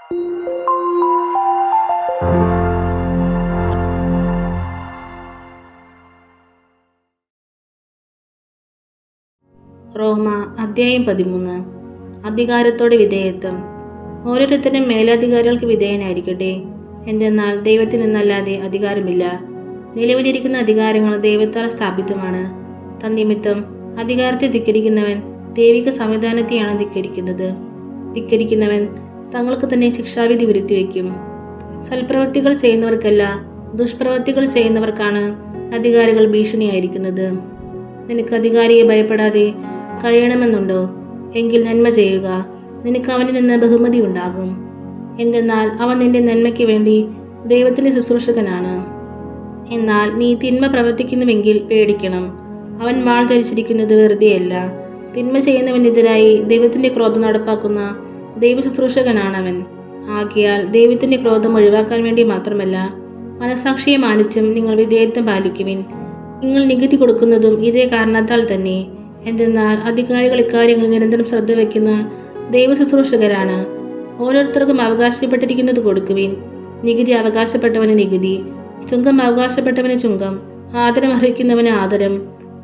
റോമ അധ്യായം 13. അധികാരത്തോടെ വിധേയത്വം. ഓരോരുത്തരും മേലധികാരികൾക്ക് വിധേയനായിരിക്കട്ടെ. എന്തെന്നാൽ ദൈവത്തിൽ നിന്നല്ലാതെ അധികാരമില്ല. നിലവിലിരിക്കുന്ന അധികാരങ്ങൾ ദൈവത്താൽ സ്ഥാപിതമാണ്. തന്നിമിത്തം അധികാരത്തെ ധിക്കരിക്കുന്നവൻ ദൈവിക സംവിധാനത്തെയാണ് ധിക്കരിക്കുന്നത്. ധിക്കരിക്കുന്നവൻ തങ്ങൾക്ക് തന്നെ ശിക്ഷാവിധി വരുത്തിവെക്കും. സൽപ്രവൃത്തികൾ ചെയ്യുന്നവർക്കല്ല, ദുഷ്പ്രവൃത്തികൾ ചെയ്യുന്നവർക്കാണ് അധികാരികൾ ഭീഷണിയായിരിക്കുന്നത്. നിനക്ക് അധികാരിയെ ഭയപ്പെടാതെ കഴിയണമെന്നുണ്ടോ? എങ്കിൽ നന്മ ചെയ്യുക. നിനക്ക് അവനിൽ നിന്ന് ബഹുമതി ഉണ്ടാകും. എന്തെന്നാൽ അവൻ നിന്റെ നന്മയ്ക്ക് വേണ്ടി ദൈവത്തിന്റെ ശുശ്രൂഷകനാണ്. എന്നാൽ നീ തിന്മ പ്രവർത്തിക്കുന്നുവെങ്കിൽ പേടിക്കണം. അവൻ വാൾ ധരിച്ചിരിക്കുന്നത് വെറുതെയല്ല. തിന്മ ചെയ്യുന്നവനെതിരായി ദൈവത്തിന്റെ ക്രോധം നടപ്പാക്കുന്ന ദൈവ ശുശ്രൂഷകനാണവൻ. ആകയാൽ ദൈവത്തിന്റെ ക്രോധം ഒഴിവാക്കാൻ വേണ്ടി മാത്രമല്ല, മനസാക്ഷിയെ മാനിച്ചും നിങ്ങൾ വിധേയത്വം പാലിക്കുവിൻ. നിങ്ങൾ നികുതി കൊടുക്കുന്നതും ഇതേ കാരണത്താൽ തന്നെ. എന്തെന്നാൽ അധികാരികൾ ഇക്കാര്യങ്ങളിൽ നിരന്തരം ശ്രദ്ധ വയ്ക്കുന്ന ദൈവ ശുശ്രൂഷകരാണ്. ഓരോരുത്തർക്കും അവകാശപ്പെട്ടിരിക്കുന്നത് കൊടുക്കുവിൻ. നികുതി അവകാശപ്പെട്ടവന് നികുതി, ചുങ്കം അവകാശപ്പെട്ടവന് ചുങ്കം, ആദരം അർഹിക്കുന്നവന് ആദരം,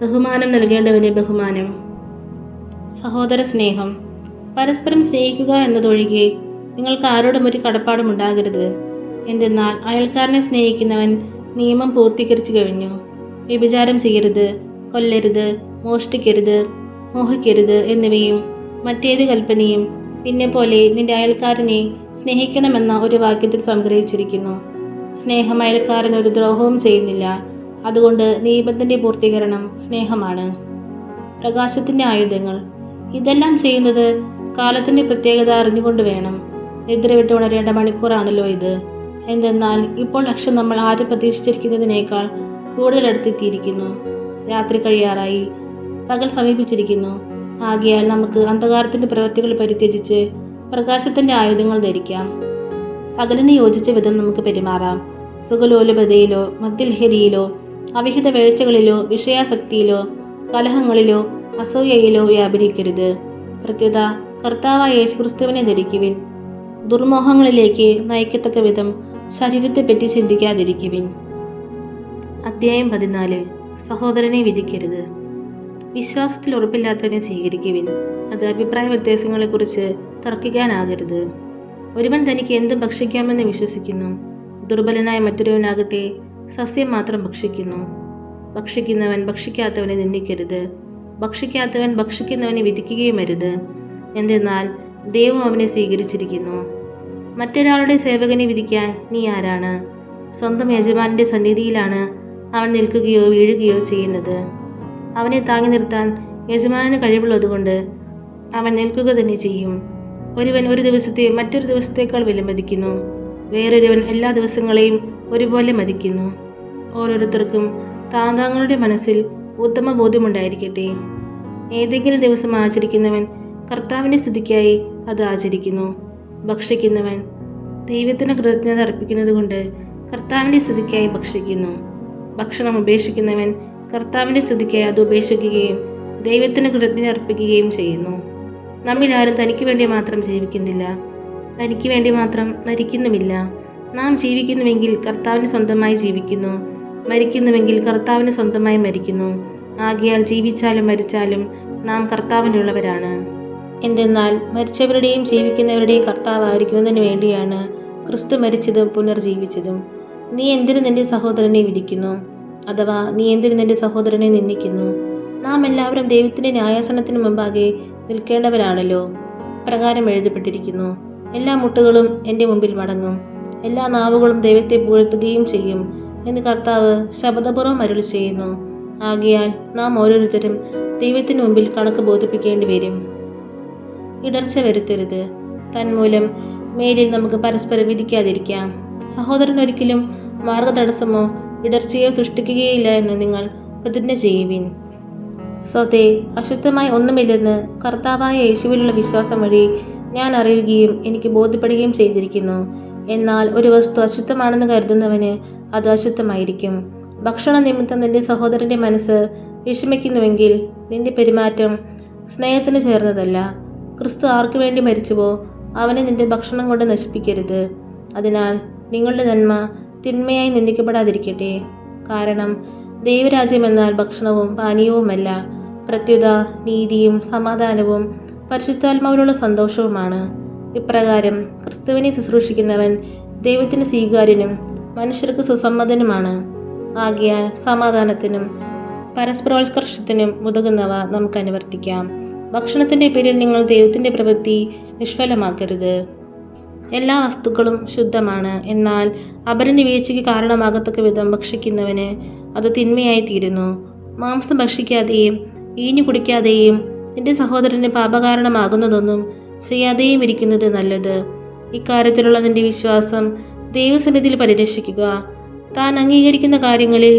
ബഹുമാനം നൽകേണ്ടവന് ബഹുമാനം. സഹോദര സ്നേഹം. പരസ്പരം സ്നേഹിക്കുക എന്നതൊഴികെ നിങ്ങൾക്ക് ആരോടും ഒരു കടപ്പാടും ഉണ്ടാകരുത്. എന്തെന്നാൽ അയൽക്കാരനെ സ്നേഹിക്കുന്നവൻ നിയമം പൂർത്തീകരിച്ചു കഴിഞ്ഞു. വ്യഭിചാരം ചെയ്യരുത്, കൊല്ലരുത്, മോഷ്ടിക്കരുത്, മോഹിക്കരുത് എന്നിവയും മറ്റേത് കൽപ്പനയും നിന്നെപ്പോലെ നിന്റെ അയൽക്കാരനെ സ്നേഹിക്കണമെന്ന ഒരു വാക്യത്തിൽ സംഗ്രഹിച്ചിരിക്കുന്നു. സ്നേഹം അയൽക്കാരൻ ഒരു ദ്രോഹവും ചെയ്യുന്നില്ല. അതുകൊണ്ട് നിയമത്തിന്റെ പൂർത്തീകരണം സ്നേഹമാണ്. പ്രകാശത്തിന്റെ ആയുധങ്ങൾ. ഇതെല്ലാം ചെയ്യുന്നത് കാലത്തിന്റെ പ്രത്യേകത അറിഞ്ഞുകൊണ്ട് വേണം. നിദ്ര വിട്ട് ഉണരേണ്ട മണിക്കൂറാണല്ലോ ഇത്. എന്തെന്നാൽ ഇപ്പോൾ ലക്ഷ്യം നമ്മൾ ആരും പ്രതീക്ഷിച്ചിരിക്കുന്നതിനേക്കാൾ കൂടുതൽ അടുത്തെത്തിയിരിക്കുന്നു. രാത്രി കഴിയാറായി, പകൽ സമീപിച്ചിരിക്കുന്നു. ആകയാൽ നമുക്ക് അന്ധകാരത്തിന്റെ പ്രവൃത്തികൾ പരിത്യജിച്ച് പ്രകാശത്തിന്റെ ആയുധങ്ങൾ ധരിക്കാം. പകലിന് യോജിച്ച വിധം നമുക്ക് പെരുമാറാം. സുഖലോലുപതയിലോ മദ്യലഹരിയിലോ അവിഹിത വേഴ്ചകളിലോ വിഷയാസക്തിയിലോ കലഹങ്ങളിലോ അസൂയയിലോ വ്യാപരിക്കരുത്. പ്രത്യുത കർത്താവായ യേശുക്രിസ്തുവിനെ ധരിക്കുവിൻ. ദുർമോഹങ്ങളിലേക്ക് നയിക്കത്തക്ക വിധം ശരീരത്തെപ്പറ്റി ചിന്തിക്കാതിരിക്കുവിൻ. അധ്യായം 14. സഹോദരനെ വിധിക്കരുത്. വിശ്വാസത്തിൽ ഉറപ്പില്ലാത്തവനെ സ്വീകരിക്കുവിൻ. അത് അഭിപ്രായ വ്യത്യാസങ്ങളെക്കുറിച്ച് തർക്കിക്കാനാകരുത്. ഒരുവൻ തനിക്ക് എന്തും ഭക്ഷിക്കാമെന്ന് വിശ്വസിക്കുന്നു. ദുർബലനായ മറ്റൊരുവനാകട്ടെ സസ്യം മാത്രം ഭക്ഷിക്കുന്നു. ഭക്ഷിക്കുന്നവൻ ഭക്ഷിക്കാത്തവനെ നിന്ദിക്കരുത്. ഭക്ഷിക്കാത്തവൻ ഭക്ഷിക്കുന്നവനെ വിധിക്കുകയും അരുത്. എന്തെന്നാൽ ദൈവം അവനെ സ്വീകരിച്ചിരിക്കുന്നു. മറ്റൊരാളുടെ സേവകനെ വിധിക്കാൻ നീ ആരാണ്? സ്വന്തം യജമാനന്റെ സന്നിധിയിലാണ് അവൻ നിൽക്കുകയോ വീഴുകയോ ചെയ്യുന്നത്. അവനെ താങ്ങി നിർത്താൻ യജമാനന് കഴിവുള്ളതുകൊണ്ട് അവൻ നിൽക്കുക തന്നെ ചെയ്യും. ഒരുവൻ ഒരു ദിവസത്തെ മറ്റൊരു ദിവസത്തേക്കാൾ വിലമതിക്കുന്നു. വേറൊരുവൻ എല്ലാ ദിവസങ്ങളെയും ഒരുപോലെ മതിക്കുന്നു. ഓരോരുത്തർക്കും താങ്കളുടെ മനസ്സിൽ ഉത്തമ ബോധ്യമുണ്ടായിരിക്കട്ടെ. ഏതെങ്കിലും ദിവസം ആചരിക്കുന്നവൻ കർത്താവിൻ്റെ സ്തുതിക്കായി അത് ആചരിക്കുന്നു. ഭക്ഷിക്കുന്നവൻ ദൈവത്തിന് കൃതജ്ഞത അർപ്പിക്കുന്നത് കൊണ്ട് കർത്താവിൻ്റെ സ്തുതിക്കായി ഭക്ഷിക്കുന്നു. ഭക്ഷണം ഉപേക്ഷിക്കുന്നവൻ കർത്താവിൻ്റെ സ്തുതിക്കായി അത് ഉപേക്ഷിക്കുകയും ദൈവത്തിന് കൃതജ്ഞത അർപ്പിക്കുകയും ചെയ്യുന്നു. നമ്മിൽ ആരും തനിക്ക് വേണ്ടി മാത്രം ജീവിക്കുന്നില്ല, തനിക്ക് വേണ്ടി മാത്രം മരിക്കുന്നുമില്ല. നാം ജീവിക്കുന്നുവെങ്കിൽ കർത്താവിന് സ്വന്തമായി ജീവിക്കുന്നു, മരിക്കുന്നുവെങ്കിൽ കർത്താവിന് സ്വന്തമായി മരിക്കുന്നു. ആകയാൽ ജീവിച്ചാലും മരിച്ചാലും നാം കർത്താവിനുള്ളവരാണ്. എന്തെന്നാൽ മരിച്ചവരുടെയും ജീവിക്കുന്നവരുടെയും കർത്താവായിരിക്കുന്നതിന് വേണ്ടിയാണ് ക്രിസ്തു മരിച്ചതും പുനർജീവിച്ചതും. നീ എന്തിനു നിന്റെ സഹോദരനെ വിധിക്കുന്നു? അഥവാ നീ എന്തിനു നിന്റെ സഹോദരനെ നിന്ദിക്കുന്നു? നാം എല്ലാവരും ദൈവത്തിന്റെ ന്യായാസനത്തിന് മുമ്പാകെ നിൽക്കേണ്ടവരാണല്ലോ. പ്രകാരം എഴുതപ്പെട്ടിരിക്കുന്നു, എല്ലാ മുട്ടുകളും എൻ്റെ മുമ്പിൽ മടങ്ങും, എല്ലാ നാവുകളും ദൈവത്തെ പുകഴ്ത്തുകയും ചെയ്യും എന്ന് കർത്താവ് ശപഥപൂർവ്വം അരുളി ചെയ്യുന്നു. ആകയാൽ നാം ഓരോരുത്തരും ദൈവത്തിന് മുമ്പിൽ കണക്ക് ബോധിപ്പിക്കേണ്ടി വരും. ഇടർച്ച വരുത്തരുത്. തന്മൂലം മേലിൽ നമുക്ക് പരസ്പരം വിധിക്കാതിരിക്കാം. സഹോദരൻ ഒരിക്കലും മാർഗതടസ്സമോ ഇടർച്ചയോ സൃഷ്ടിക്കുകയില്ല എന്ന് നിങ്ങൾ പ്രതിജ്ഞ ചെയ്യുവിൻ. സ്വതേ അശുദ്ധമായി ഒന്നുമില്ലെന്ന് കർത്താവായ യേശുവിലുള്ള വിശ്വാസം വഴി ഞാൻ അറിയുകയും എനിക്ക് ബോധ്യപ്പെടുകയും ചെയ്തിരിക്കുന്നു. എന്നാൽ ഒരു വസ്തു അശുദ്ധമാണെന്ന് കരുതുന്നവന് അത് അശുദ്ധമായിരിക്കും. ഭക്ഷണ നിമിത്തം നിന്റെ സഹോദരൻ്റെ മനസ്സ് വിഷമിക്കുന്നുവെങ്കിൽ നിന്റെ പെരുമാറ്റം സ്നേഹത്തിന് ചേർന്നതല്ല. ക്രിസ്തു ആർക്കു വേണ്ടി മരിച്ചുവോ അവനെ നിന്റെ ഭക്ഷണം കൊണ്ട് നശിപ്പിക്കരുത്. അതിനാൽ നിങ്ങളുടെ നന്മ തിന്മയായി നിന്ദിക്കപ്പെടാതിരിക്കട്ടെ. കാരണം ദൈവരാജ്യം എന്നാൽ ഭക്ഷണവും പാനീയവുമല്ല, പ്രത്യുത നീതിയും സമാധാനവും പരിശുദ്ധാത്മാവിലുള്ള സന്തോഷവുമാണ്. ഇപ്രകാരം ക്രിസ്തുവിനെ ശുശ്രൂഷിക്കുന്നവൻ ദൈവത്തിന് സ്വീകാര്യനും മനുഷ്യർക്ക് സുസമ്മതനുമാണ്. ആകയാൽ സമാധാനത്തിനും പരസ്പരോത്കർഷത്തിനും ഉതകുന്നവ നമുക്ക് അനുവർത്തിക്കാം. ഭക്ഷണത്തിൻ്റെ പേരിൽ നിങ്ങൾ ദൈവത്തിൻ്റെ പ്രവൃത്തി നിഷ്ഫലമാക്കരുത്. എല്ലാ വസ്തുക്കളും ശുദ്ധമാണ്. എന്നാൽ അപരന് വീഴ്ചയ്ക്ക് കാരണമാകത്തക്ക വിധം ഭക്ഷിക്കുന്നവന് അത് തിന്മയായി തീരുന്നു. മാംസം ഭക്ഷിക്കാതെയും വീഞ്ഞു കുടിക്കാതെയും നിന്റെ സഹോദരന് പാപകാരണമാകുന്നതൊന്നും ചെയ്യാതെയും ഇരിക്കുന്നത് നല്ലത്. ഇക്കാര്യത്തിലുള്ള നിന്റെ വിശ്വാസം ദൈവസന്നിധിയിൽ പരിരക്ഷിക്കുക. താൻ അംഗീകരിക്കുന്ന കാര്യങ്ങളിൽ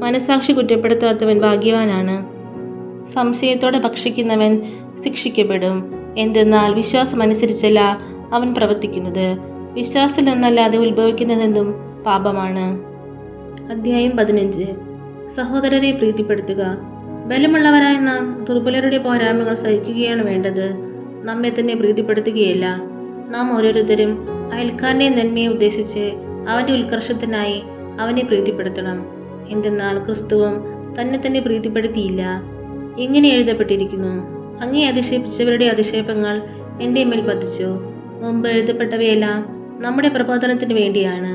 മനസാക്ഷി കുറ്റപ്പെടുത്താത്തവൻ ഭാഗ്യവാനാണ്. സംശയത്തോടെ ഭക്ഷിക്കുന്നവൻ ശിക്ഷിക്കപ്പെടും. എന്തെന്നാൽ വിശ്വാസമനുസരിച്ചല്ല അവൻ പ്രവർത്തിക്കുന്നത്. വിശ്വാസത്തിൽ നിന്നല്ലാതെ ഉത്ഭവിക്കുന്നതെന്തും പാപമാണ്. അധ്യായം 15. സഹോദരരെ പ്രീതിപ്പെടുത്തുക. ബലമുള്ളവരായ നാം ദുർബലരുടെ പോരായ്മകൾ സഹിക്കുകയാണ് വേണ്ടത്, നമ്മെ തന്നെ പ്രീതിപ്പെടുത്തുകയല്ല. നാം ഓരോരുത്തരും അയൽക്കാരൻ്റെ നന്മയെ ഉദ്ദേശിച്ച് അവൻ്റെ ഉത്കർഷത്തിനായി അവനെ പ്രീതിപ്പെടുത്തണം. എന്തെന്നാൽ ക്രിസ്തുവും തന്നെ തന്നെ പ്രീതിപ്പെടുത്തിയില്ല. ഇങ്ങനെ എഴുതപ്പെട്ടിരിക്കുന്നു: അങ്ങേ അതിശയിപ്പിച്ചവരുടെ അതിശയപ്പങ്ങൾ എൻ്റെ മേൽ പതിച്ചു. മുമ്പ് എഴുതപ്പെട്ടവയെല്ലാം നമ്മുടെ പ്രബോധനത്തിന് വേണ്ടിയാണ്,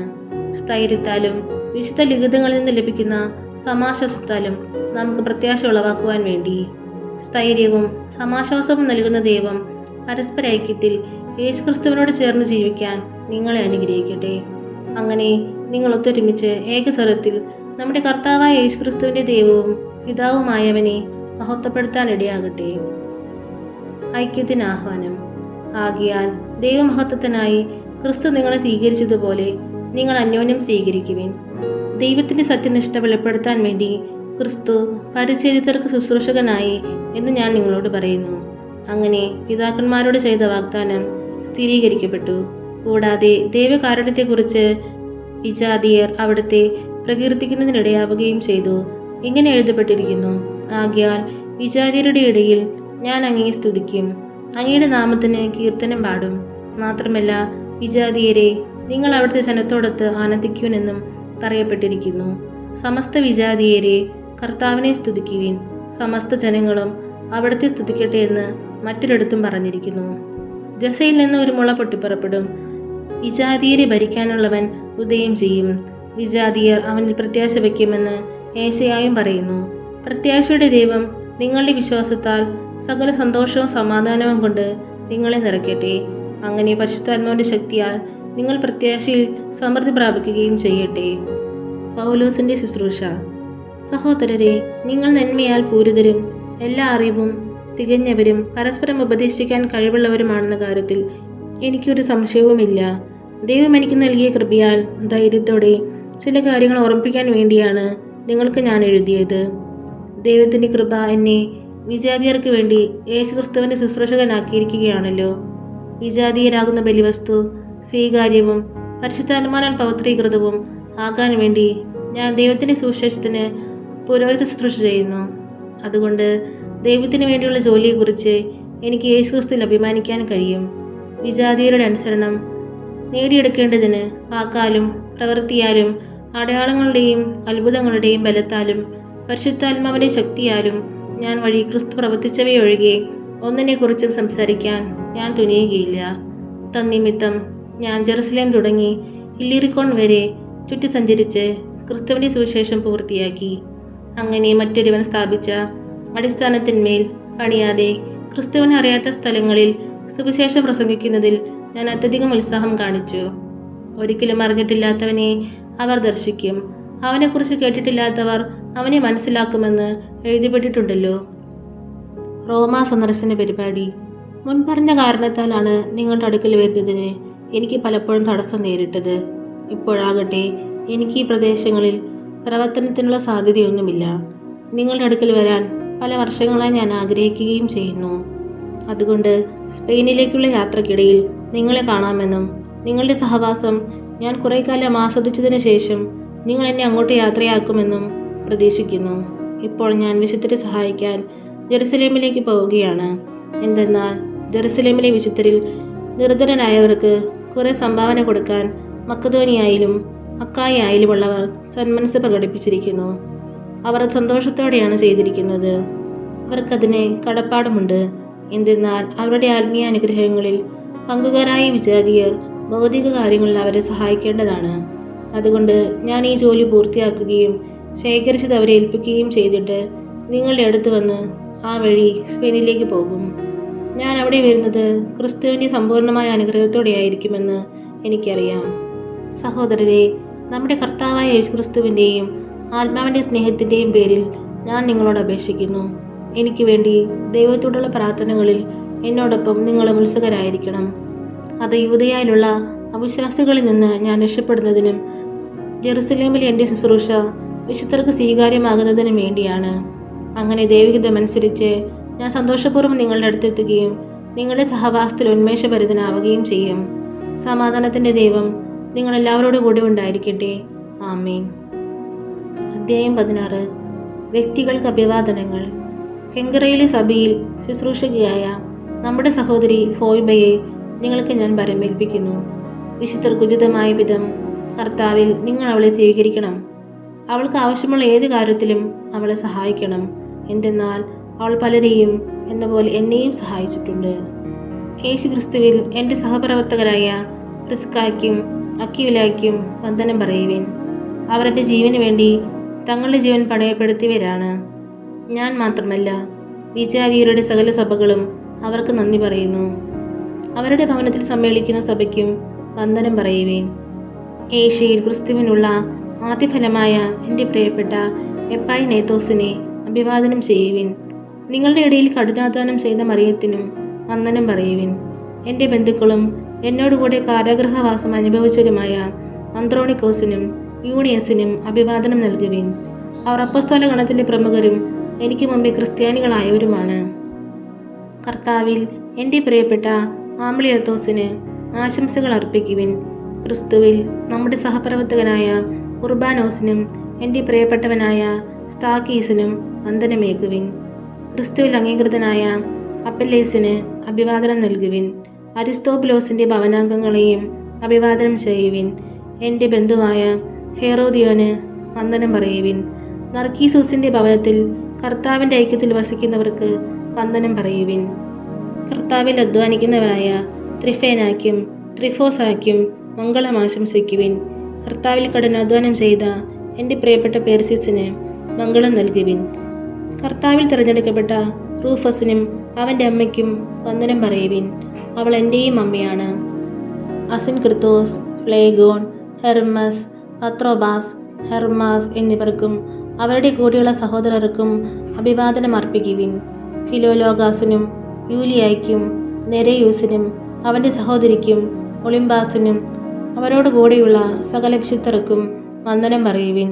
സ്ഥൈര്യത്താലും വിശുദ്ധ ലിഖിതങ്ങളിൽ നിന്ന് ലഭിക്കുന്ന സമാശ്വാസത്താലും നമുക്ക് പ്രത്യാശ ഉളവാക്കുവാൻ വേണ്ടി. സ്ഥൈര്യവും സമാശ്വാസവും നൽകുന്ന ദൈവം പരസ്പര ഐക്യത്തിൽ യേശുക്രിസ്തുവിനോട് ചേർന്ന് ജീവിക്കാൻ നിങ്ങളെ അനുഗ്രഹിക്കട്ടെ. അങ്ങനെ നിങ്ങൾ ഒത്തൊരുമിച്ച് ഏകസ്വരത്തിൽ നമ്മുടെ കർത്താവായ യേശുക്രിസ്തുവിൻ്റെ ദൈവവും പിതാവുമായവനെ മഹത്വപ്പെടുത്താൻ ഇടയാകട്ടെ. ഐക്യത്തിന് ആഹ്വാനം. ആകയാൽ ദൈവമഹത്വത്തിനായി ക്രിസ്തു നിങ്ങളെ സ്വീകരിച്ചതുപോലെ നിങ്ങൾ അന്യോന്യം സ്വീകരിക്കുവിൻ. ദൈവത്തിൻ്റെ സത്യനിഷ്ഠ വെളിപ്പെടുത്താൻ വേണ്ടി ക്രിസ്തു പരിച്ഛേദിതർക്ക് ശുശ്രൂഷകനായി എന്ന് ഞാൻ നിങ്ങളോട് പറയുന്നു. അങ്ങനെ പിതാക്കന്മാരോട് ചെയ്ത വാഗ്ദാനം സ്ഥിരീകരിക്കപ്പെട്ടു. കൂടാതെ ദൈവകാരുണ്യത്തെക്കുറിച്ച് വിജാതീയർ അവിടുത്തെ പ്രകീർത്തിക്കുന്നതിനിടയാവുകയും ചെയ്തു. ഇങ്ങനെ എഴുതപ്പെട്ടിരിക്കുന്നു: ആകയാൽ വിജാതീയരുടെ ഇടയിൽ ഞാൻ അങ്ങയെ സ്തുതിക്കും, അങ്ങയുടെ നാമത്തിന് കീർത്തനം പാടും. മാത്രമല്ല, വിജാതീയരെ, നിങ്ങൾ അവിടുത്തെ ജനത്തോടൊത്ത് ആനന്ദിക്കുവിനെന്നും പറയപ്പെട്ടിരിക്കുന്നു. സമസ്ത വിജാതീയരെ, കർത്താവിനെ സ്തുതിക്കുവിൻ. സമസ്ത ജനങ്ങളും അവിടുത്തെ സ്തുതിക്കട്ടെ എന്ന് മറ്റൊരിടത്തും പറഞ്ഞിരിക്കുന്നു. ജസയിൽ നിന്ന് ഒരു മുള പൊട്ടിപ്പുറപ്പെടും. വിജാതീയരെ ഭരിക്കാനുള്ളവൻ ഉദയം ചെയ്യും. വിജാതീയർ അവനിൽ പ്രത്യാശ വയ്ക്കുമെന്ന് ഏശയ്യായും പറയുന്നു. പ്രത്യാശയുടെ ദൈവം നിങ്ങളുടെ വിശ്വാസത്താൽ സകല സന്തോഷവും സമാധാനവും കൊണ്ട് നിങ്ങളെ നിറയ്ക്കട്ടെ. അങ്ങനെ പരിശുദ്ധാത്മാവിൻ്റെ ശക്തിയാൽ നിങ്ങൾ പ്രത്യാശയിൽ സമൃദ്ധി പ്രാപിക്കുകയും ചെയ്യട്ടെ. പൗലോസിൻ്റെ ശുശ്രൂഷ. സഹോദരരെ, നിങ്ങൾ നന്മയാൽ പൂരിതരും എല്ലാ അറിവും തികഞ്ഞവരും പരസ്പരം ഉപദേശിക്കാൻ കഴിവുള്ളവരുമാണെന്ന കാര്യത്തിൽ എനിക്കൊരു സംശയവുമില്ല. ദൈവം എനിക്ക് നൽകിയ കൃപയാൽ ധൈര്യത്തോടെ ചില കാര്യങ്ങൾ ഓർമ്മിപ്പിക്കാൻ വേണ്ടിയാണ് നിങ്ങൾക്ക് ഞാൻ എഴുതിയത്. ദൈവത്തിൻ്റെ കൃപ എന്നെ വിജാതീയർക്ക് വേണ്ടി യേശുക്രിസ്തുവിൻ്റെ ശുശ്രൂഷകനാക്കിയിരിക്കുകയാണല്ലോ. വിജാതീയരാകുന്ന ബലിവസ്തു സ്വീകാര്യവും പരിശുദ്ധാത്മാവിനാൽ പവിത്രീകൃതവും ആകാൻ വേണ്ടി ഞാൻ ദൈവത്തിൻ്റെ സുവിശേഷത്തിന് പുരോഹിത ശുശ്രൂഷ ചെയ്യുന്നു. അതുകൊണ്ട് ദൈവത്തിന് വേണ്ടിയുള്ള ജോലിയെക്കുറിച്ച് എനിക്ക് യേശുക്രിസ്തുവിൽ അഭിമാനിക്കാൻ കഴിയും. വിജാതീയരുടെ അനുസരണം നേടിയെടുക്കേണ്ടതിന് വാക്കാലും പ്രവൃത്തിയാലും അടയാളങ്ങളുടെയും അത്ഭുതങ്ങളുടെയും ബലത്താലും പരിശുദ്ധാത്മാവിൻ്റെ ശക്തിയാലും ഞാൻ വഴി ക്രിസ്തു പ്രവർത്തിച്ചവയൊഴികെ ഒന്നിനെക്കുറിച്ചും സംസാരിക്കാൻ ഞാൻ തുനിയുകയില്ല. തന്നിമിത്തം ഞാൻ ജെറുസലേം തുടങ്ങി ഇല്ലിറിക്കോൺ വരെ ചുറ്റി സഞ്ചരിച്ച് ക്രിസ്തുവിൻ്റെ സുവിശേഷം പൂർത്തിയാക്കി. അങ്ങനെ മറ്റൊരുവൻ സ്ഥാപിച്ച അടിസ്ഥാനത്തിന്മേൽ പണിയാതെ ക്രിസ്തുവിനെ അറിയാത്ത സ്ഥലങ്ങളിൽ സുവിശേഷം പ്രസംഗിക്കുന്നതിൽ ഞാൻ അത്യധികം ഉത്സാഹം കാണിച്ചു. ഒരിക്കലും അറിഞ്ഞിട്ടില്ലാത്തവനെ അവർ ദർശിക്കും, അവനെക്കുറിച്ച് കേട്ടിട്ടില്ലാത്തവർ അവനെ മനസ്സിലാക്കുമെന്ന് എഴുതപ്പെട്ടിട്ടുണ്ടല്ലോ. റോമാ സന്ദർശന പരിപാടി. മുൻപറഞ്ഞ കാരണത്താലാണ് നിങ്ങളുടെ അടുക്കൽ വരുന്നതിന് എനിക്ക് പലപ്പോഴും തടസ്സം നേരിട്ടത്. ഇപ്പോഴാകട്ടെ എനിക്ക് ഈ പ്രദേശങ്ങളിൽ പ്രവർത്തനത്തിനുള്ള സാധ്യതയൊന്നുമില്ല. നിങ്ങളുടെ അടുക്കൽ വരാൻ പല വർഷങ്ങളായി ഞാൻ ആഗ്രഹിക്കുകയും ചെയ്യുന്നു. അതുകൊണ്ട് സ്പെയിനിലേക്കുള്ള യാത്രക്കിടയിൽ നിങ്ങളെ കാണാമെന്നും നിങ്ങളുടെ സഹവാസം ഞാൻ കുറേ കാലം ആസ്വദിച്ചതിന് ശേഷം നിങ്ങൾ എന്നെ അങ്ങോട്ട് യാത്രയാക്കുമെന്നും പ്രതീക്ഷിക്കുന്നു. ഇപ്പോൾ ഞാൻ വിശുദ്ധരെ സഹായിക്കാൻ ജെറുസലേമിലേക്ക് പോവുകയാണ്. എന്തെന്നാൽ ജെറുസലേമിലെ വിശുദ്ധരിൽ നിർധനരായവർക്ക് കുറെ സംഭാവന കൊടുക്കാൻ മക്കതോനിയായാലും അക്കായായാലുമുള്ളവർ സന്മനസ് പ്രകടിപ്പിച്ചിരിക്കുന്നു. അവർ സന്തോഷത്തോടെയാണ് ചെയ്തിരിക്കുന്നത്. അവർക്കതിന് കടപ്പാടുമുണ്ട്. എന്തെന്നാൽ അവരുടെ ആത്മീയ അനുഗ്രഹങ്ങളിൽ പങ്കുകാരായ വിജാതീയർ ഭൗതിക കാര്യങ്ങളിൽ അവരെ സഹായിക്കേണ്ടതാണ്. അതുകൊണ്ട് ഞാൻ ഈ ജോലി പൂർത്തിയാക്കുകയും ശേഖരിച്ചത് അവരെ ഏൽപ്പിക്കുകയും ചെയ്തിട്ട് നിങ്ങളുടെ അടുത്ത് വന്ന് ആ വഴി സ്പെയിനിലേക്ക് പോകും. ഞാൻ അവിടെ വരുന്നത് ക്രിസ്തുവിൻ്റെ സമ്പൂർണ്ണമായ അനുഗ്രഹത്തോടെയായിരിക്കുമെന്ന് എനിക്കറിയാം. സഹോദരരെ, നമ്മുടെ കർത്താവായ യേശുക്രിസ്തുവിൻ്റെയും ആത്മാവിൻ്റെ സ്നേഹത്തിൻ്റെയും പേരിൽ ഞാൻ നിങ്ങളോട് അപേക്ഷിക്കുന്നു. എനിക്ക് വേണ്ടി ദൈവത്തോടുള്ള പ്രാർത്ഥനകളിൽ എന്നോടൊപ്പം നിങ്ങളും ഉത്സുകരായിരിക്കണം. അത് യൂദയായിലുള്ള അവിശ്വാസികളിൽ നിന്ന് ഞാൻ രക്ഷപ്പെടുന്നതിനും ജെറുസലേമിൽ എൻ്റെ ശുശ്രൂഷ വിശുദ്ധർക്ക് സ്വീകാര്യമാകുന്നതിനും വേണ്ടിയാണ്. അങ്ങനെ ദൈവഹിതമനുസരിച്ച് ഞാൻ സന്തോഷപൂർവ്വം നിങ്ങളുടെ അടുത്തെത്തുകയും നിങ്ങളുടെ സഹവാസത്തിൽ ഉന്മേഷഭരിതനാവുകയും ചെയ്യും. സമാധാനത്തിൻ്റെ ദൈവം നിങ്ങളെല്ലാവരോടും കൂടി ഉണ്ടായിരിക്കട്ടെ. ആമേൻ. അധ്യായം 16. വ്യക്തികൾക്ക് അഭിവാദനങ്ങൾ. കെങ്കറയിലെ സഭയിൽ ശുശ്രൂഷകയായ നമ്മുടെ സഹോദരി ഫോയ്ബയെ നിങ്ങൾക്ക് ഞാൻ പരമേൽപ്പിക്കുന്നു. വിശുദ്ധർക്ക് ഉചിതമായ വിധം കർത്താവിൽ നിങ്ങൾ അവളെ സ്വീകരിക്കണം. അവൾക്ക് ആവശ്യമുള്ള ഏത് കാര്യത്തിലും അവളെ സഹായിക്കണം. എന്തെന്നാൽ അവൾ പലരെയും എന്ന പോലെ എന്നെയും സഹായിച്ചിട്ടുണ്ട്. യേശു ക്രിസ്തുവിൽ എൻ്റെ സഹപ്രവർത്തകരായ പ്രിസ്കായ്ക്കും അക്വിലായ്ക്കും വന്ദനം പറയുവിൻ. അവർ എൻ്റെ ജീവന് വേണ്ടി തങ്ങളുടെ ജീവൻ പണയപ്പെടുത്തിയവരാണ്. ഞാൻ മാത്രമല്ല, വിജാതീയരുടെ സകല സഭകളും അവർക്ക് നന്ദി പറയുന്നു. അവരുടെ ഭവനത്തിൽ സമ്മേളിക്കുന്ന സഭയ്ക്കും വന്ദനം പറയുവിൻ. ഏഷ്യയിൽ ക്രിസ്തുവിനുള്ള ആദ്യഫലമായ എൻ്റെ പ്രിയപ്പെട്ട എപ്പായിനേത്തോസിനെ അഭിവാദനം ചെയ്യുവിൻ. നിങ്ങളുടെ ഇടയിൽ കഠിനാധ്വാനം ചെയ്ത മറിയത്തിനും വന്ദനം പറയുവിൻ. എൻ്റെ ബന്ധുക്കളും എന്നോടുകൂടെ കാരാഗൃഹവാസം അനുഭവിച്ചവരുമായ അന്ത്രോണിക്കോസിനും യൂണിയസിനും അഭിവാദനം നൽകുവിൻ. അവർ അപ്പസ്തോല ഗണത്തിലെ പ്രമുഖരും എനിക്ക് മുമ്പേ ക്രിസ്ത്യാനികളായവരുമാണ്. കർത്താവിൽ എൻ്റെ പ്രിയപ്പെട്ട ആംബ്ലിയത്തോസിന് ആശംസകൾ അർപ്പിക്കുവിൻ. ക്രിസ്തുവിൽ നമ്മുടെ സഹപ്രവർത്തകനായ ഉർബാനോസിനും എൻ്റെ പ്രിയപ്പെട്ടവനായ സ്താക്കീസിനും വന്ദനമേകുവിൻ. ക്രിസ്തുവിൽ അംഗീകൃതനായ അപ്പല്ലേസിന് അഭിവാദനം നൽകുവിൻ. അരിസ്തോബുലോസിൻ്റെ ഭവനാംഗങ്ങളെയും അഭിവാദനം ചെയ്യുവിൻ. എൻ്റെ ബന്ധുവായ ഹെറോദിയോന് വന്ദനം പറയുവിൻ. നർക്കീസൂസിൻ്റെ ഭവനത്തിൽ കർത്താവിൻ്റെ ഐക്യത്തിൽ വസിക്കുന്നവർക്ക് വന്ദനം പറയുവിൻ. കർത്താവിൽ അധ്വാനിക്കുന്നവരായ ത്രിഫേനായ്ക്കും ത്രിഫോസായ്ക്കും മംഗളം ആശംസിക്കുവിൻ. കർത്താവിൽ കഠിനാധ്വാനം ചെയ്ത എൻ്റെ പ്രിയപ്പെട്ട പേർസിസിന് മംഗളം നൽകുവിൻ. കർത്താവിൽ തിരഞ്ഞെടുക്കപ്പെട്ട റൂഫസിനും അവൻ്റെ അമ്മയ്ക്കും വന്ദനം പറയുവിൻ. അവൾ എൻ്റെയും അമ്മയാണ്. അസിൻക്രിത്തോസ്, ഫ്ലേഗോൺ, ഹെർമസ്, പത്രോബാസ്, ഹെർമാസ് എന്നിവർക്കും അവരുടെ കൂടെയുള്ള സഹോദരർക്കും അഭിവാദനം അർപ്പിക്കുവിൻ. ഫിലോലോഗാസിനും യൂലിയായ്ക്കും നെരയൂസിനും അവൻ്റെ സഹോദരിക്കും ഒളിമ്പാസിനും അവരോട് കൂടെയുള്ള സകല വിശുദ്ധർക്കും വന്ദനം പറയുവിൻ.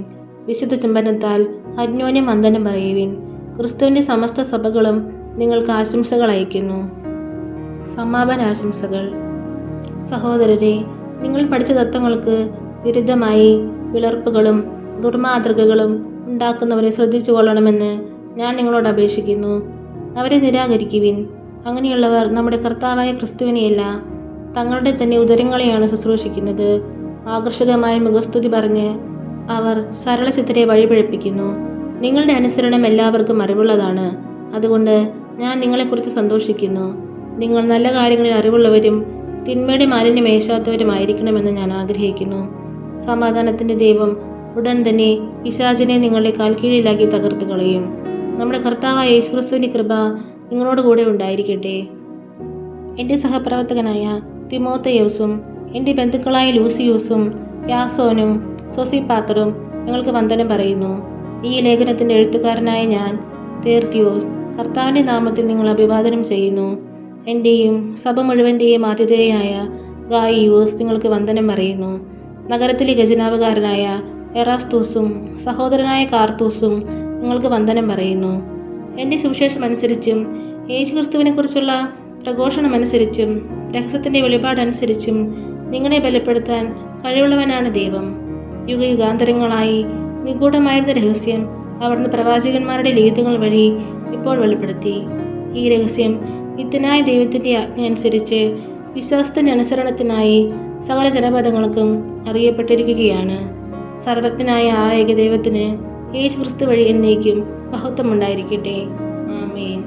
വിശുദ്ധ ചുംബനത്താൽ അന്യോന്യം വന്ദനം പറയുവിൻ. ക്രിസ്തുവിൻ്റെ സമസ്ത സഭകളും നിങ്ങൾക്ക് ആശംസകൾ അയക്കുന്നു. സമാപനാശംസകൾ. സഹോദരരെ, നിങ്ങൾ പഠിച്ച തത്വങ്ങൾക്ക് വിരുദ്ധമായി വിളർപ്പുകളും ദുർമാതൃകകളും ഉണ്ടാക്കുന്നവരെ ശ്രദ്ധിച്ചു കൊള്ളണമെന്ന് ഞാൻ നിങ്ങളോട് അപേക്ഷിക്കുന്നു. അവരെ നിരാകരിക്കുവിൻ. അങ്ങനെയുള്ളവർ നമ്മുടെ കർത്താവായ ക്രിസ്തുവിനെയല്ല, തങ്ങളുടെ തന്നെ ഉദരങ്ങളെയാണ് ശുശ്രൂഷിക്കുന്നത്. ആകർഷകമായ മുഖസ്തുതി പറഞ്ഞ് അവർ സരളചിത്തരെ വഴിപിഴപ്പിക്കുന്നു. നിങ്ങളുടെ അനുസരണം എല്ലാവർക്കും അറിവുള്ളതാണ്. അതുകൊണ്ട് ഞാൻ നിങ്ങളെക്കുറിച്ച് സന്തോഷിക്കുന്നു. നിങ്ങൾ നല്ല കാര്യങ്ങളിൽ അറിവുള്ളവരും തിന്മയുടെ മാലിന്യം ഏശാത്തവരുമായിരിക്കണമെന്ന് ഞാൻ ആഗ്രഹിക്കുന്നു. സമാധാനത്തിൻ്റെ ദൈവം ഉടൻ തന്നെ പിശാചിനെ നിങ്ങളുടെ കാൽക്കീഴിലാക്കി തകർത്ത് കളയും. നമ്മുടെ കർത്താവായ യേശുക്രിസ്തുവിൻ്റെ കൃപ നിങ്ങളോട് കൂടെ ഉണ്ടായിരിക്കട്ടെ. എൻ്റെ സഹപ്രവർത്തകനായ തിമോത്തയോസും എൻ്റെ ബന്ധുക്കളായ ലൂസിയൂസും യാസോനും സൊസിപാത്തറും ഞങ്ങൾക്ക് വന്ദനം പറയുന്നു. ഈ ലേഖനത്തിൻ്റെ എഴുത്തുകാരനായ ഞാൻ തേർത്തിയോസ് കർത്താവിൻ്റെ നാമത്തിൽ നിങ്ങൾ അഭിവാദനം ചെയ്യുന്നു. എൻ്റെയും സഭ മുഴുവൻ്റെയും ആതിഥേയനായ ഗായിയോസ് നിങ്ങൾക്ക് വന്ദനം പറയുന്നു. നഗരത്തിലെ ഖജനാവുകാരനായ എറാസ്തൂസും സഹോദരനായ കാർത്തൂസും നിങ്ങൾക്ക് വന്ദനം പറയുന്നു. എൻ്റെ സുവിശേഷമനുസരിച്ചും യേശുക്രിസ്തുവിനെക്കുറിച്ചുള്ള പ്രഘോഷണമനുസരിച്ചും രഹസ്യത്തിൻ്റെ വെളിപാടനുസരിച്ചും നിങ്ങളെ ബലപ്പെടുത്താൻ കഴിവുള്ളവനാണ് ദൈവം. യുഗയുഗാന്തരങ്ങളായി നിഗൂഢമായിരുന്ന രഹസ്യം അവിടുന്ന് പ്രവാചകന്മാരുടെ ലിഖിതങ്ങൾ വഴി ഇപ്പോൾ വെളിപ്പെടുത്തി. ഈ രഹസ്യം നിത്യനായ ദൈവത്തിൻ്റെ ആജ്ഞ അനുസരിച്ച് വിശ്വാസത്തിൻ്റെ അനുസരണത്തിനായി സകല ജനപദങ്ങൾക്കും അറിയപ്പെട്ടിരിക്കുകയാണ്. സർവജ്ഞനായ ആ ഏകദൈവത്തിന് യേശു ക്രിസ്തു വഴി എന്നേക്കും മഹത്വമുണ്ടായിരിക്കട്ടെ. ആമേൻ.